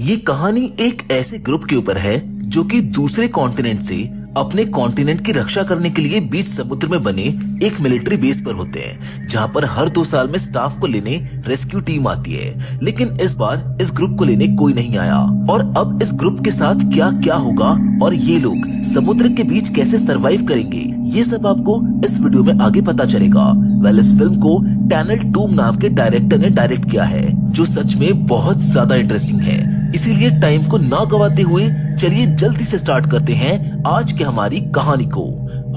ये कहानी एक ऐसे ग्रुप के ऊपर है जो कि दूसरे कॉन्टिनेंट से अपने कॉन्टिनेंट की रक्षा करने के लिए बीच समुद्र में बने एक मिलिट्री बेस पर होते हैं, जहां पर हर 2 साल में स्टाफ को लेने रेस्क्यू टीम आती है। लेकिन इस बार इस ग्रुप को लेने कोई नहीं आया और अब इस ग्रुप के साथ क्या क्या होगा और ये लोग समुद्र के बीच कैसे सरवाइव करेंगे, ये सब आपको इस वीडियो में आगे पता चलेगा। इस फिल्म को टैनल टूम नाम के डायरेक्टर ने डायरेक्ट किया है, जो सच में बहुत ज्यादा इंटरेस्टिंग है। इसीलिए टाइम को ना गवाते हुए चलिए जल्दी से स्टार्ट करते हैं आज की हमारी कहानी को।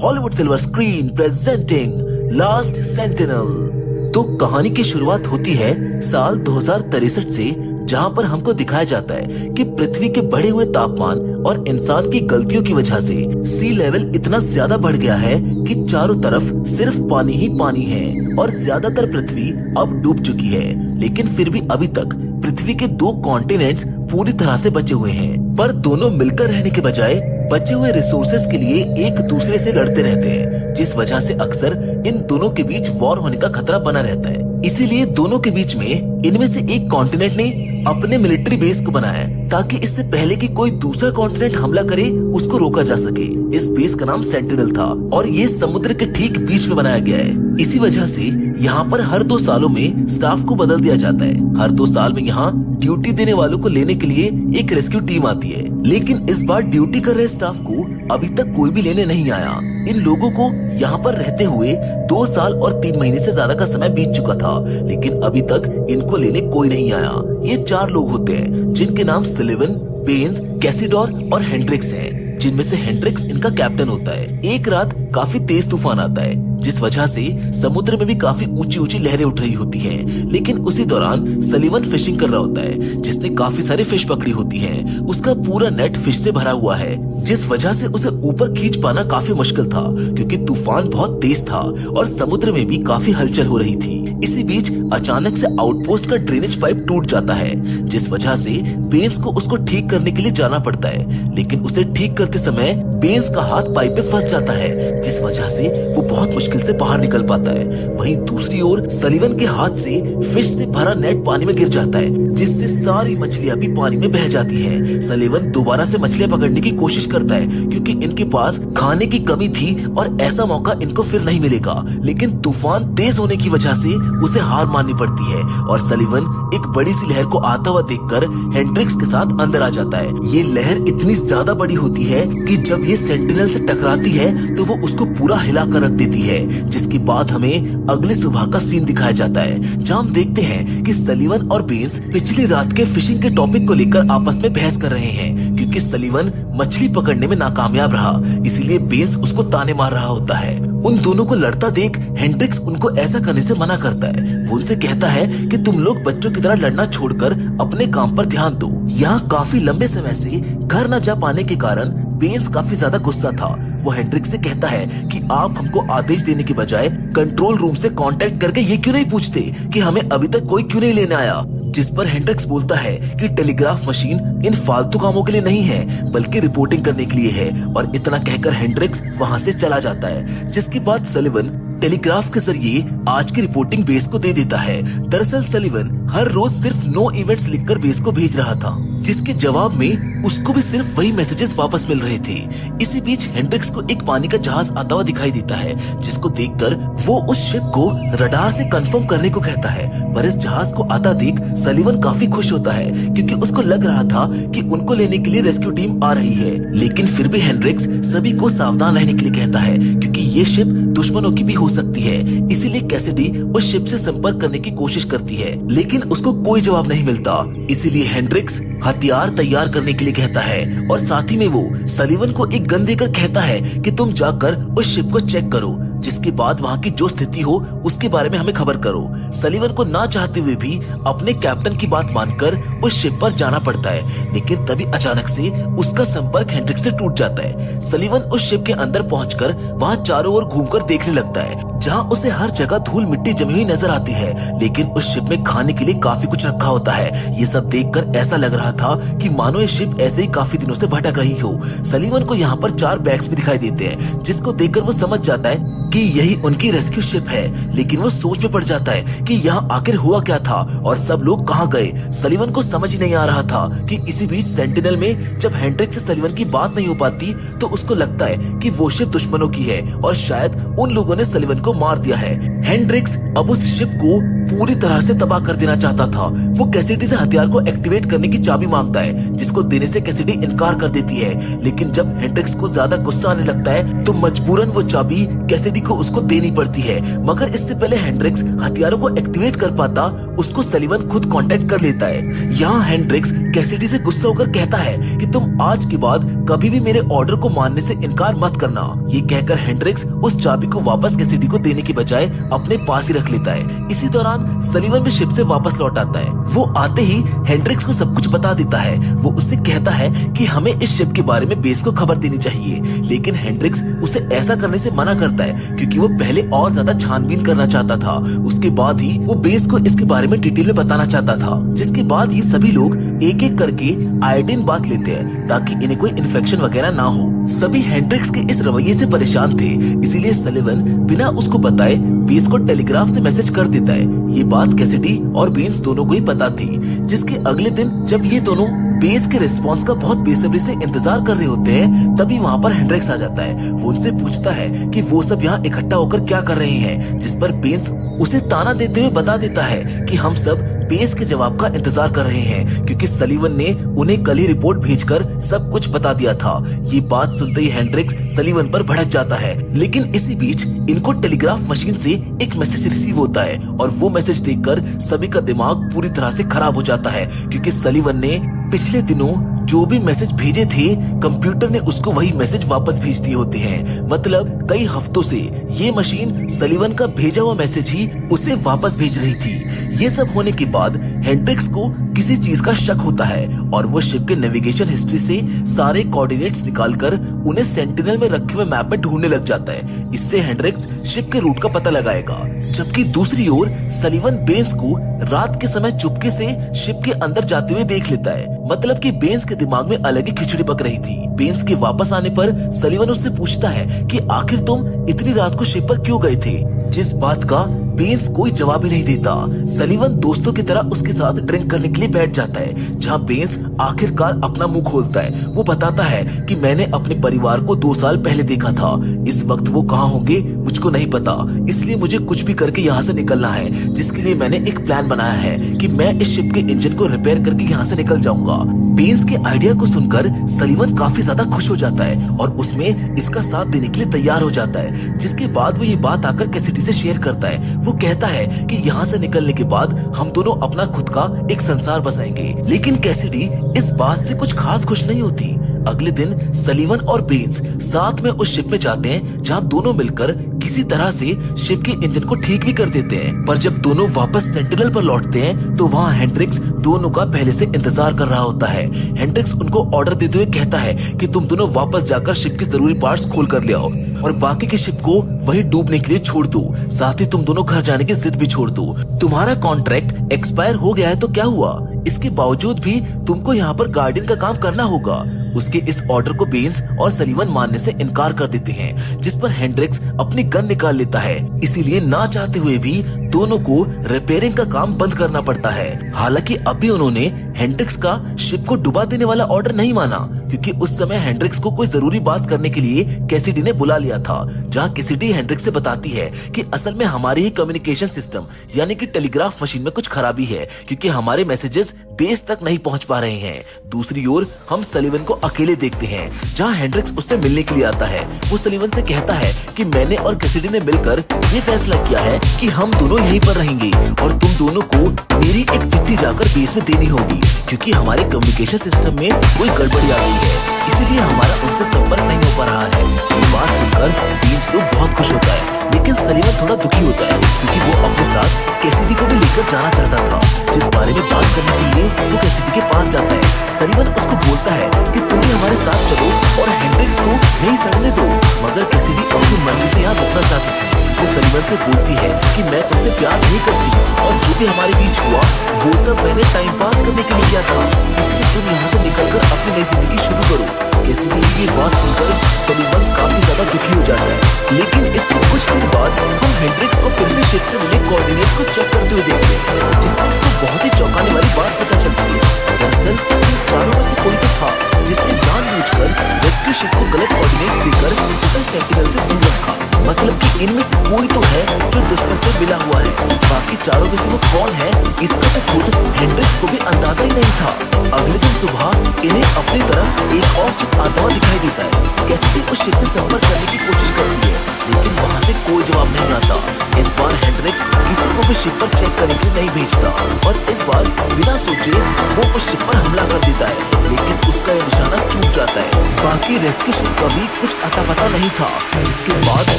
Hollywood silver screen presenting last sentinel. तो कहानी की शुरुआत होती है साल 2063 से, जहां पर हमको दिखाया जाता है कि पृथ्वी के बढ़े हुए तापमान और इंसान की गलतियों की वजह से सी लेवल इतना ज्यादा बढ़ गया है कि चारों तरफ सिर्फ पानी ही पानी है और ज्यादातर पृथ्वी अब डूब चुकी है। लेकिन फिर भी अभी तक पृथ्वी के 2 कॉन्टिनेंट्स पूरी तरह से बचे हुए हैं, पर दोनों मिलकर रहने के बजाय बचे हुए रिसोर्सेज के लिए एक दूसरे से लड़ते रहते हैं, जिस वजह से अक्सर इन दोनों के बीच वॉर होने का खतरा बना रहता है। इसीलिए दोनों के बीच में इनमें से एक कॉन्टिनेंट ने अपने मिलिट्री बेस को बनाया ताकि इससे पहले कि कोई दूसरा कॉन्टिनेंट हमला करे उसको रोका जा सके। इस बेस का नाम सेंटिनल था और ये समुद्र के ठीक बीच में बनाया गया है। इसी वजह से यहाँ पर हर 2 सालों में स्टाफ को बदल दिया जाता है। हर 2 साल में यहाँ ड्यूटी देने वालों को लेने के लिए एक रेस्क्यू टीम आती है, लेकिन इस बार ड्यूटी कर रहे स्टाफ को अभी तक कोई भी लेने नहीं आया। इन लोगों को यहाँ पर रहते हुए 2 साल और 3 महीने से ज्यादा का समय बीत चुका था, लेकिन अभी तक इनको लेने कोई नहीं आया। ये 4 लोग होते हैं जिनके नाम सलिवन, बेन्स, कैसिडोर और हेंड्रिक्स हैं, जिनमें से हेंड्रिक्स इनका कैप्टन होता है। एक रात काफी तेज तूफान आता है, जिस वजह से समुद्र में भी काफी ऊंची ऊंची लहरें उठ रही होती हैं। लेकिन उसी दौरान सलिवन फिशिंग कर रहा होता है, जिसने काफी सारे फिश पकड़ी होती हैं। उसका पूरा नेट फिश से भरा हुआ है, जिस वजह से उसे ऊपर खींच पाना काफी मुश्किल था, क्योंकि तूफान बहुत तेज था और समुद्र में भी काफी हलचल हो रही थी। इसी बीच अचानक से आउटपोस्ट का ड्रेनेज पाइप टूट जाता है, जिस वजह से बेन्स को उसको ठीक करने के लिए जाना पड़ता है। लेकिन उसे ठीक करते समय बेन्स का हाथ पाइप पे फंस जाता है, जिस वजह से वो बहुत मुश्किल से बाहर निकल पाता है। वहीं दूसरी ओर सलिवन के हाथ से फिश से भरा नेट पानी में गिर जाता है, जिससे सारी मछलियां भी पानी में बह जाती हैं। सलिवन दोबारा से मछलियां पकड़ने की कोशिश करता है, क्योंकि इनके पास खाने की कमी थी और ऐसा मौका इनको फिर नहीं मिलेगा। लेकिन तूफान तेज होने की वजह से उसे हार माननी पड़ती है और सलिवन एक बड़ी सी लहर को आता हुआ देखकर हेंड्रिक्स के साथ अंदर आ जाता है। ये लहर इतनी ज्यादा बड़ी होती है कि जब ये सेंटिनल से टकराती है तो वो उसको पूरा हिला कर रख देती है, जिसके बाद हमें अगले सुबह का सीन दिखाया जाता है, जहां हम देखते हैं कि सलिवन और बेन्स पिछली रात के फिशिंग के टॉपिक को लेकर आपस में बहस कर रहे हैं। क्योंकि सलिवन मछली पकड़ने में नाकामयाब रहा, इसीलिए बेन्स उसको ताने मार रहा होता है। उन दोनों को लड़ता देख हेंड्रिक्स उनको ऐसा करने से मना करता है। वो उनसे कहता है कि तुम लोग बच्चों की तरह लड़ना छोड़कर अपने काम पर ध्यान दो। यहाँ काफी लंबे समय से घर न जा पाने के कारण बेन्स काफी ज्यादा गुस्सा था। वो हेंड्रिक्स से कहता है कि आप हमको आदेश देने के बजाय कंट्रोल रूम से कांटेक्ट करके ये क्यों नहीं पूछते कि हमें अभी तक कोई क्यों नहीं लेने आया। जिस पर हेंड्रिक्स बोलता है कि टेलीग्राफ मशीन इन फालतू कामों के लिए नहीं है, बल्कि रिपोर्टिंग करने के लिए है। और इतना कहकर हेंड्रिक्स वहाँ से चला जाता है, जिसके बाद सलिवन टेलीग्राफ के जरिए आज की रिपोर्टिंग बेस को दे देता है। दरअसल सलिवन हर रोज सिर्फ नो इवेंट्स लिखकर बेस को भेज रहा था, जिसके जवाब में उसको भी सिर्फ वही मैसेजेस वापस मिल रहे थे। इसी बीच हेंड्रिक्स को एक पानी का जहाज आता हुआ दिखाई देता है, जिसको देखकर वो उस शिप को रडार से कंफर्म करने को कहता है। पर इस जहाज को आता देख सलिवन काफी खुश होता है, क्योंकि उसको लग रहा था कि उनको लेने के लिए रेस्क्यू टीम आ रही है। लेकिन फिर भी हेंड्रिक्स सभी को सावधान रहने के लिए कहता है, क्योंकि ये शिप दुश्मनों की भी हो सकती है। इसीलिए कैसिडी उस शिप से संपर्क करने की कोशिश करती है, लेकिन उसको कोई जवाब नहीं मिलता। इसीलिए हेंड्रिक्स हथियार तैयार करने के लिए कहता है और साथ ही में वो सलिवन को एक गन देकर कहता है कि तुम जाकर उस शिप को चेक करो, जिसके बाद वहाँ की जो स्थिति हो उसके बारे में हमें खबर करो। सलिवन को ना चाहते हुए भी अपने कैप्टन की बात मानकर उस शिप पर जाना पड़ता है, लेकिन तभी अचानक से उसका संपर्क हेंड्रिक्स से टूट जाता है। सलिवन उस शिप के अंदर पहुंचकर वहाँ चारों ओर घूमकर देखने लगता है, जहाँ उसे हर जगह धूल मिट्टी जमी हुई नजर आती है, लेकिन उस शिप में खाने के लिए काफी कुछ रखा होता है। ये सब देखकर ऐसा लग रहा था कि मानो ये शिप ऐसे ही काफी दिनों से भटक रही हो। सलिवन को यहाँ पर 4 बैग्स भी दिखाई देते हैं, जिसको देखकर वो समझ जाता है कि यही उनकी रेस्क्यू शिप है, लेकिन वो सोच में पड़ जाता है कि यहाँ आखिर हुआ क्या था और सब लोग कहाँ गए। सलीवन को समझ ही नहीं आ रहा था कि इसी बीच सेंटिनल में जब हेंड्रिक्स से सलीवन की बात नहीं हो पाती तो उसको लगता है कि वो शिप दुश्मनों की है और शायद उन लोगों ने सलीवन को मार दिया है। हेंड्रिक्स अब उस शिप को पूरी तरह से तबाह कर देना चाहता था। वो कैसिडी से हथियार को एक्टिवेट करने की चाबी मांगता है, जिसको देने से कैसिडी इनकार कर देती है। लेकिन जब हेंड्रिक्स को ज्यादा गुस्सा आने लगता है तो मजबूरन वो चाबी कैसिडी को उसको देनी पड़ती है। मगर इससे पहले हेंड्रिक्स हथियारों को एक्टिवेट कर पाता, उसको सलीवन खुद कांटेक्ट कर लेता है। यहाँ हेंड्रिक्स कैसिडी से गुस्सा होकर कहता है कि तुम आज के बाद कभी भी मेरे ऑर्डर को मानने से इनकार मत करना। ये कहकर हेंड्रिक्स उस चाबी को वापस कैसिडी को देने की बजाय अपने पास ही रख लेता है। इसी दौरान सलीवन भी शिप से वापस लौट आता है। वो आते ही हेंड्रिक्स को सब कुछ बता देता है। वो उससे कहता है कि हमें इस शिप के बारे में बेस को खबर देनी चाहिए, लेकिन हेंड्रिक्स उसे ऐसा करने से मना करता है क्योंकि वो पहले और ज्यादा छानबीन करना चाहता था। उसके बाद ही वो बेस को इसके बारे में डिटेल में बताना चाहता था। जिसके बाद ये सभी लोग एक एक करके आयोडीन बांध लेते हैं ताकि इन्हें कोई इन्फेक्शन वगैरह ना हो। सभी हेंड्रिक्स के इस रवैये से परेशान थे, इसीलिए सलीवन बिना उसको बताए बेस को टेलीग्राफ से मैसेज कर देता है। ये बात कैसिडी और बीन्स दोनों को ही पता थी। जिसके अगले दिन जब ये दोनों बेस के रिस्पांस का बहुत बेसब्री से इंतजार कर रहे होते हैं, तभी वहाँ पर हेंड्रिक्स आ जाता है। वो उनसे पूछता है कि वो सब यहाँ इकट्ठा होकर क्या कर रहे हैं, जिस पर बेन्स उसे ताना देते हुए बता देता है कि हम सब बेस के जवाब का इंतजार कर रहे हैं क्योंकि सलीवन ने उन्हें कल ही रिपोर्ट भेजकर सब कुछ बता दिया था। ये बात सुनते ही हेंड्रिक्स सलीवन पर भड़क जाता है, लेकिन इसी बीच इनको टेलीग्राफ मशीन से एक मैसेज रिसीव होता है और वो मैसेज देखकर सभी का दिमाग पूरी तरह से खराब हो जाता है क्योंकि सलीवन ने पिछले दिनों जो भी मैसेज भेजे थे कंप्यूटर ने उसको वही मैसेज वापस भेज दिए होते हैं। मतलब कई हफ्तों से ये मशीन सलीवन का भेजा हुआ मैसेज ही उसे वापस भेज रही थी। ये सब होने के बाद हेंड्रिक्स को किसी चीज का शक होता है और वो शिप के नेविगेशन हिस्ट्री से सारे कोऑर्डिनेट्स निकालकर उन्हें सेंटिनल में रखे हुए मैप में ढूंढने लग जाता है। इससे हेंड्रिक्स शिप के रूट का पता लगाएगा। जबकि दूसरी ओर सलीवन बेन्स को रात के समय चुपके से शिप के अंदर जाते हुए देख लेता है। मतलब कि बेन्स के दिमाग में अलग ही खिचड़ी पक रही थी। बेन्स के वापस आने पर सलीवन उससे पूछता है कि आखिर तुम इतनी रात को शिप पर क्यों गए थे, जिस बात का बेन्स कोई जवाब ही नहीं देता। सलीवन दोस्तों की तरह उसके साथ ड्रिंक करने के लिए बैठ जाता है, जहाँ बेन्स आखिरकार अपना मुंह खोलता है। वो बताता है कि मैंने अपने परिवार को 2 साल पहले देखा था। इस वक्त वो कहाँ होंगे मुझको नहीं पता, इसलिए मुझे कुछ भी करके यहाँ से निकलना है, जिसके लिए मैंने एक प्लान बनाया है कि मैं इस शिप के इंजन को रिपेयर करके यहाँ से निकल जाऊंगा। बेन्स के आइडिया को सुनकर सलीवन काफी ज्यादा खुश हो जाता है और उसमें इसका साथ देने के लिए तैयार हो जाता है। जिसके बाद वो ये बात आकर कैसिडी से शेयर करता है। वो कहता है कि यहाँ से निकलने के बाद हम दोनों अपना खुद का एक संसार बसाएंगे। लेकिन कैसिडी इस बात से कुछ खास खुश नहीं होती। अगले दिन सलीवन और बेन्स साथ में उस शिप में जाते हैं, जहाँ दोनों मिलकर किसी तरह से शिप के इंजन को ठीक भी कर देते हैं। पर जब दोनों वापस सेंटिनल पर लौटते हैं तो वहाँ हेंड्रिक्स दोनों का पहले से इंतजार कर रहा होता है। हेंड्रिक्स उनको ऑर्डर देते हुए कहता है कि तुम दोनों वापस जाकर शिप के जरूरी पार्ट्स खोल कर ले आओ और बाकी की शिप को वहीं डूबने के लिए छोड़ दो। साथ ही तुम दोनों घर जाने की जिद भी छोड़ दो। तुम्हारा कॉन्ट्रैक्ट एक्सपायर हो गया है तो क्या हुआ, इसके बावजूद भी तुमको यहाँ पर गार्डियन का काम करना होगा। उसके इस ऑर्डर को बेन्स और सलीवन मानने से इनकार कर देते हैं, जिस पर हेंड्रिक्स अपनी गन निकाल लेता है। इसीलिए ना चाहते हुए भी दोनों को रिपेयरिंग का काम बंद करना पड़ता है। हालांकि अभी उन्होंने हेंड्रिक्स का शिप को डुबा देने वाला ऑर्डर नहीं माना, क्योंकि उस समय हेंड्रिक्स को कोई जरूरी बात करने के लिए कैसिडी ने बुला लिया था, जहां कैसिडी हेंड्रिक्स से बताती है कि असल में हमारी ही कम्युनिकेशन सिस्टम यानी कि टेलीग्राफ मशीन में कुछ खराबी है, क्योंकि हमारे मैसेजेस बेस तक नहीं पहुंच पा रहे हैं। दूसरी ओर हम सलीवन को अकेले देखते हैं, जहां हेंड्रिक्स उससे मिलने के लिए आता है। वो सलीवन से कहता है कि मैंने और कैसिडी ने मिलकर ये फैसला किया है कि हम दोनों यहीं पर रहेंगे और तुम दोनों को मेरी एक चिट्ठी जाकर बेस में देनी होगी, क्योंकि हमारे कम्युनिकेशन सिस्टम में कोई गड़बड़ी आ गई है, इसीलिए हमारा उनसे संपर्क नहीं हो पा रहा है। ये बात सुनकर बीन्स तो बहुत खुश होता है, लेकिन सलीवन थोड़ा दुखी होता है क्योंकि वो अपने साथ कैसिडी को भी लेकर जाना चाहता था, जिस बारे में बात करने के लिए वो कैसिडी के पास जाता है। सलीवन उसको बोलता है कि तुम भी हमारे साथ चलो और हेंड्रिक्स को यहीं सड़ने दो, मगर कैसिडी अपनी मर्जी से यहाँ रुकना चाहती थी। वो सलीवन से बोलती है कि मैं तुमसे प्यार नहीं करती और जो भी हमारे बीच हुआ वो सब मैंने टाइम पास करने के लिए किया था, इसलिए तुम यहाँ से निकलकर अपनी नई जिंदगी शुरू करो। कैसिडी की ये बात सुनकर सलीवन काफी ज्यादा दुखी हो जाता है। लेकिन इसके कुछ देर बाद हम हेंड्रिक्स को फिर से शिप से मिले कोऑर्डिनेट्स को चेक करते हुए देखते हैं, जिससे उसको बहुत ही चौंकाने वाली बात पता चलती है। दरअसल इन चारों में से कोई तो था जिसने जानबूझकर रेस्क्यू शिप को गलत कोऑर्डिनेट्स देकर उसे सेंटिनल से दूर रखा। मतलब कि इनमें से कोई तो है जो दुश्मन से मिला हुआ है। बाकी चारों में से वो कौन है इसका तो खुद हेंड्रिक्स को भी अंदाजा ही नहीं था। अगले दिन सुबह इन्हें अपनी तरफ एक और शिप आता हुआ दिखाई देता है। कैसिडी उस शिप से संपर्क करने की कोशिश करती है, लेकिन वहाँ से कोई जवाब नहीं आता। इस बार हेंड्रिक्स किसी को भी शिप पर चेक करने के लिए नहीं भेजता और इस बार बिना सोचे वो उस शिप पर हमला कर देता है, लेकिन उसका यह निशाना चूक जाता है। बाकी रेस्क्यू शिप का भी कुछ अता पता नहीं था, जिसके बाद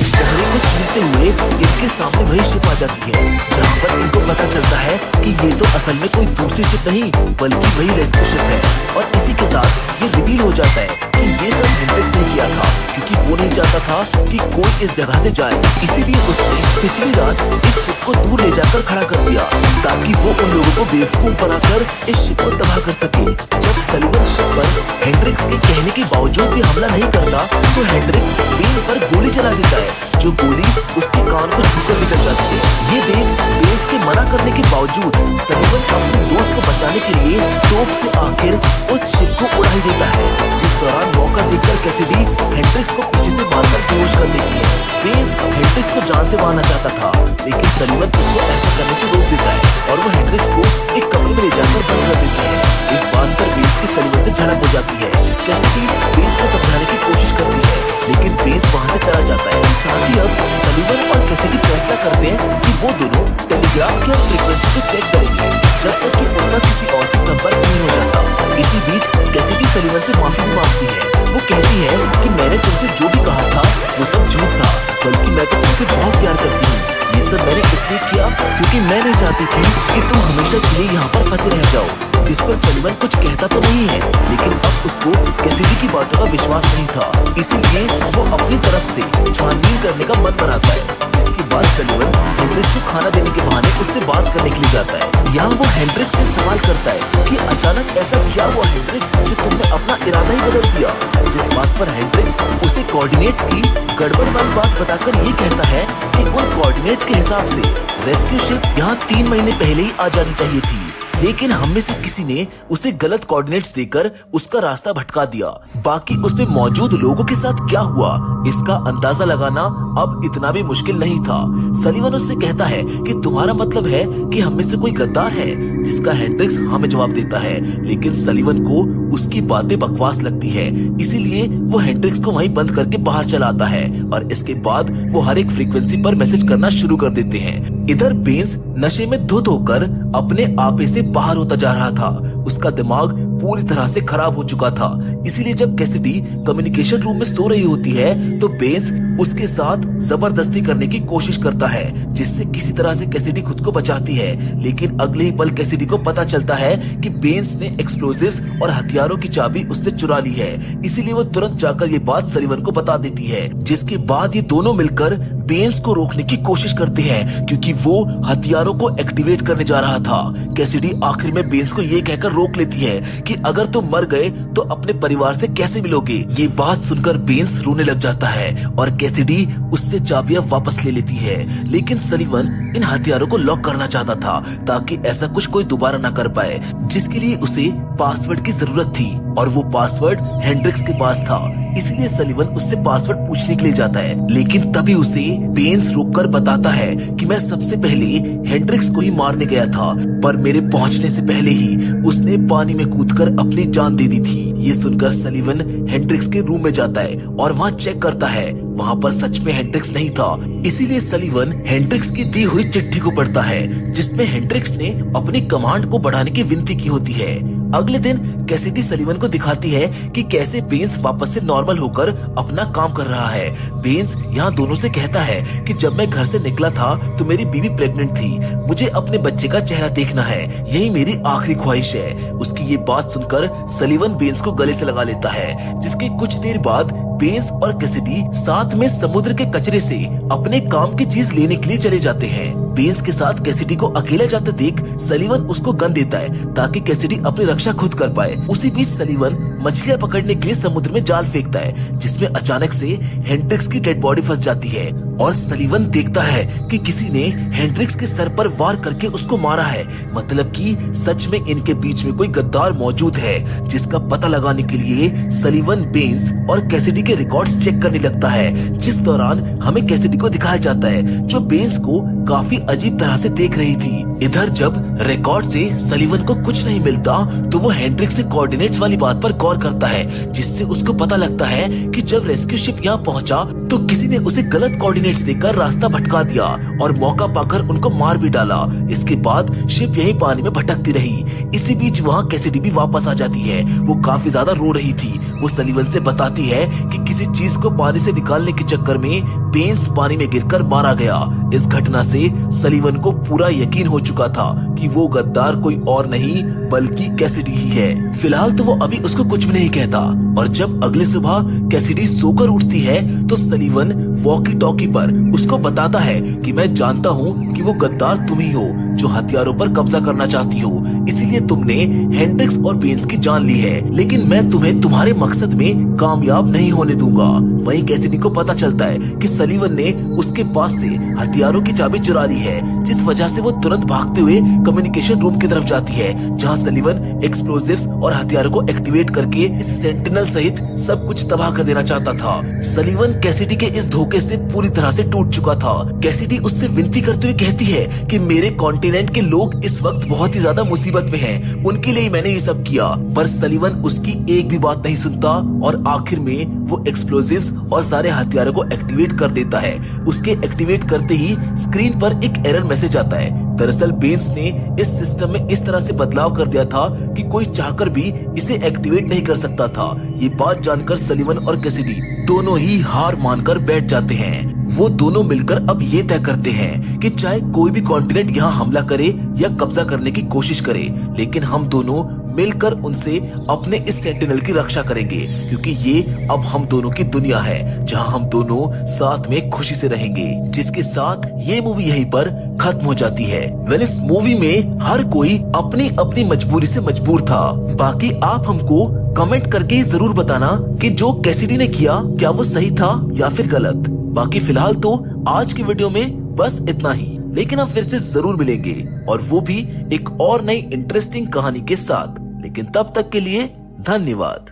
पहरे को चीरते हुए इनके सामने वही शिप आ जाती है, जहाँ पर इनको पता चलता है कि ये तो असल में कोई दूसरी शिप नहीं बल्कि वही रेस्क्यू शिप है। और इसी के साथ ये रिवील हो जाता है कि ये सब हेंड्रिक्स ने किया था, क्योंकि वो नहीं चाहता था कि कोई इस जगह से जाए। इसीलिए उसने पिछली रात इस शिप को दूर ले जाकर खड़ा कर दिया ताकि वो उन लोगों को बेवकूफ बनाकर इस शिप को तबाह कर सके। जब सलीवन शिप पर हेंड्रिक्स के कहने के बावजूद भी हमला नहीं करता तो हेंड्रिक्स बेन पर गोली चला देता है, जो गोली उसके कान को छूकर निकल जाती है। ये देख बेस के मना करने के बावजूद सलीवन अपने दोस्त को बचाने के लिए तोप से आखिर उस शिप को उड़ा ही देता है, जिस दौरान मौका देखकर कैसिडी हेंड्रिक्स को पीछे से मारकर बेहोश कर देती है। बेन्स हेंड्रिक्स को जान से मारना चाहता था, लेकिन सलीवन उसको ऐसा करने से रोक देता है और वो हेंड्रिक्स को एक कमरे में ले जाकर बंद कर देती है। इस बात पर बेन्स की सलीवन से झड़प हो जाती है। कैसिडी बेन्स को समझाने की कोशिश करती है, लेकिन बेन्स वहाँ से चला जाता है। साथ ही अब सलीवन और कैसिडी फैसला करते हैं कि वो दोनों टेलीग्राफ की फ्रीक्वेंसी को चेक करेंगे जब तक कि उनका किसी और से संपर्क नहीं हो जाता। इसी बीच कैसिडी सलीवन से माफी भी मांगती है। वो कहती है कि मैंने तुमसे जो भी कहा था वो सब झूठ था, बल्कि मैं तो तुमसे बहुत प्यार करती हूँ। ये सब मैंने इसलिए किया क्योंकि मैं नहीं चाहती थी कि तुम हमेशा के लिए यहाँ पर फंसे रह जाओ। जिस पर सलीवन कुछ कहता तो नहीं है, लेकिन अब उसको कैसिडी की बातों का विश्वास नहीं था, इसीलिए वो अपनी तरफ से छानबीन करने का मन बनाता है। जिसके बाद सलीवन हेंड्रिक्स को खाना देने के बहाने उससे बात करने के लिए जाता है। यहाँ वो हेंड्रिक्स से सवाल करता है कि अचानक ऐसा क्या हुआ हेंड्रिक्स, जो तुमने अपना इरादा ही बदल दिया। जिस बात पर हेंड्रिक्स उसे कोऑर्डिनेट्स की गड़बड़ वाली बात बताकर ये कहता है कि उन कोऑर्डिनेट्स के हिसाब से रेस्क्यू शिप यहाँ 3 महीने पहले ही आ जानी चाहिए थी, लेकिन हम में से किसी ने उसे गलत कोऑर्डिनेट्स देकर उसका रास्ता भटका दिया। बाकी उसमें मौजूद लोगों के साथ क्या हुआ इसका अंदाजा लगाना अब इतना भी मुश्किल नहीं था। सलीवन उससे कहता है कि तुम्हारा मतलब है कि हम में से कोई गद्दार है, जिसका हेंड्रिक्स हमें जवाब देता है, लेकिन सलीवन को उसकी बातें बकवास लगती है, इसीलिए वो हेंड्रिक्स को वहीं बंद करके बाहर चला आता है और इसके बाद वो हर एक फ्रीक्वेंसी पर मैसेज करना शुरू कर देते हैं। इधर बेन्स नशे में धुत होकर अपने आपे से बाहर होता जा रहा था। उसका दिमाग पूरी तरह से खराब हो चुका था, इसीलिए जब कैसिडी कम्युनिकेशन रूम में सो रही होती है तो बेन्स उसके साथ जबरदस्ती करने की कोशिश करता है, जिससे किसी तरह से कैसिडी खुद को बचाती है। लेकिन अगले ही पल कैसिडी को पता चलता है कि बेन्स ने एक्सप्लोजिव्स और हथियारों की चाबी उससे चुरा ली है, इसीलिए वो तुरंत जाकर ये बात सलीवन को बता देती है। जिसके बाद ये दोनों मिलकर बेन्स को रोकने की कोशिश करते हैं, क्योंकि वो हथियारों को एक्टिवेट करने जा रहा था। कैसिडी आखिर में बेन्स को ये कहकर रोक लेती है कि अगर तुम मर गए तो अपने परिवार से कैसे मिलोगे। ये बात सुनकर बेन्स रोने लग जाता है और कैसिडी उससे चाबियां वापस ले लेती है। लेकिन सलीवन इन हथियारों को लॉक करना चाहता था ताकि ऐसा कुछ कोई दोबारा ना कर पाए, जिसके लिए उसे पासवर्ड की जरूरत थी और वो पासवर्ड हेंड्रिक्स के पास था। इसलिए सलीवन उससे पासवर्ड पूछने के लिए जाता है, लेकिन तभी उसे बेन्स रोककर बताता है कि मैं सबसे पहले हेंड्रिक्स को ही मारने गया था, पर मेरे पहुंचने से पहले ही उसने पानी में कूदकर अपनी जान दे दी थी। ये सुनकर सलीवन हेंड्रिक्स के रूम में जाता है और वहाँ चेक करता है। वहाँ पर सच में हेंड्रिक्स नहीं था, इसीलिए सलीवन हेंड्रिक्स की दी हुई चिट्ठी को पढ़ता है, जिसमें हेंड्रिक्स ने अपनी कमांड को बढ़ाने की विनती की होती है। अगले दिन कैसिडी सलीवन को दिखाती है कि कैसे बेन्स वापस से नॉर्मल होकर अपना काम कर रहा है। बेन्स यहाँ दोनों से कहता है कि जब मैं घर से निकला था तो मेरी बीवी प्रेग्नेंट थी, मुझे अपने बच्चे का चेहरा देखना है, यही मेरी आखिरी ख्वाहिश है। उसकी ये बात सुनकर सलीवन बेन्स को गले से लगा लेता है, जिसके कुछ देर बाद बेन्स और कैसिडी साथ में समुद्र के कचरे से अपने काम की चीज लेने के लिए चले जाते हैं। बेन्स के साथ कैसिडी को अकेला जाते देख सलीवन उसको गन देता है ताकि कैसिडी अपनी रक्षा खुद कर पाए। उसी बीच सलीवन मछलियां पकड़ने के लिए समुद्र में जाल फेंकता है, जिसमें अचानक से हेंड्रिक्स की डेड बॉडी फंस जाती है और सलीवन देखता है कि किसी ने हेंड्रिक्स के सर पर वार करके उसको मारा है। मतलब कि सच में इनके बीच में कोई गद्दार मौजूद है, जिसका पता लगाने के लिए सलीवन बेन्स और कैसिडी के रिकॉर्ड्स चेक करने लगता है, जिस दौरान हमें कैसिडी को दिखाया जाता है जो बेन्स को काफी अजीब तरह से देख रही थी। इधर जब रिकॉर्ड से सलीवन को कुछ नहीं मिलता तो वो हेंड्रिक्स से कोऑर्डिनेट्स वाली बात पर गौर करता है, जिससे उसको पता लगता है कि जब रेस्क्यू शिप यहाँ पहुंचा तो किसी ने उसे गलत कोऑर्डिनेट्स देकर रास्ता भटका दिया और मौका पाकर उनको मार भी डाला। इसके बाद शिप यहीं पानी में भटकती रही। इसी बीच वहाँ कैसिडी भी वापस आ जाती है। वो काफी ज्यादा रो रही थी। वो सलीवन से बताती है कि किसी चीज को पानी से निकालने के चक्कर में बेन्स पानी में गिरकर मारा गया। इस घटना से सलीवन को पूरा यकीन हो चुका था कि वो गद्दार कोई और नहीं बल्कि कैसिडी ही है। फिलहाल तो वो अभी उसको कुछ भी नहीं कहता और जब अगले सुबह कैसिडी सोकर उठती है तो सलीवन वॉकी टॉकी पर उसको बताता है कि मैं जानता हूँ कि वो गद्दार तुम ही हो जो हथियारों पर कब्जा करना चाहती हो, इसीलिए तुमने हेंड्रिक्स और बेन्स की जान ली है, लेकिन मैं तुम्हें तुम्हारे मकसद में कामयाब नहीं होने दूंगा। वहीं कैसिडी को पता चलता है कि सलीवन ने उसके पास से हथियारों की चाबी चुरा ली है, जिस वजह से वो तुरंत भागते हुए कम्युनिकेशन रूम की तरफ जाती है, जहां सलीवन एक्सप्लोजिव्स और हथियारों को एक्टिवेट करके इस सेंटिनल सहित सब कुछ तबाह कर देना चाहता था। सलीवन कैसिडी के इस धोखे से पूरी तरह से टूट चुका था। कैसिडी उससे विनती करते हुए कहती है कि मेरे कॉन्टिनेंट के लोग इस वक्त बहुत ही ज्यादा मुसीबत में हैं, उनके लिए मैंने ये सब किया। पर सलीवन उसकी एक भी बात नहीं सुनता और आखिर में वो एक्सप्लोजिव्स और सारे हथियारों को एक्टिवेट कर देता है। उसके एक्टिवेट करते ही स्क्रीन पर एक एरर मैसेज आता है। दरअसल बेन्स ने इस सिस्टम में इस तरह से बदलाव कर दिया था कि कोई चाहकर भी इसे एक्टिवेट नहीं कर सकता था। ये बात जानकर सलीवन और कैसिडी दोनों ही हार मानकर बैठ जाते हैं। वो दोनों मिलकर अब ये तय करते हैं कि चाहे कोई भी कॉन्टिनेंट यहाँ हमला करे या कब्जा करने की कोशिश करे, लेकिन हम दोनों मिलकर उनसे अपने इस सेंटिनल की रक्षा करेंगे, क्योंकि ये अब हम दोनों की दुनिया है जहां हम दोनों साथ में खुशी से रहेंगे। जिसके साथ ये मूवी यहीं पर खत्म हो जाती है। इस मूवी में हर कोई अपनी अपनी मजबूरी से मजबूर था। बाकी आप हमको कमेंट करके जरूर बताना कि जो कैसिडी ने किया क्या वो सही था या फिर गलत। बाकी फिलहाल तो आज की वीडियो में बस इतना ही, लेकिन हम फिर से जरूर मिलेंगे और वो भी एक और नई इंटरेस्टिंग कहानी के साथ। लेकिन तब तक के लिए धन्यवाद।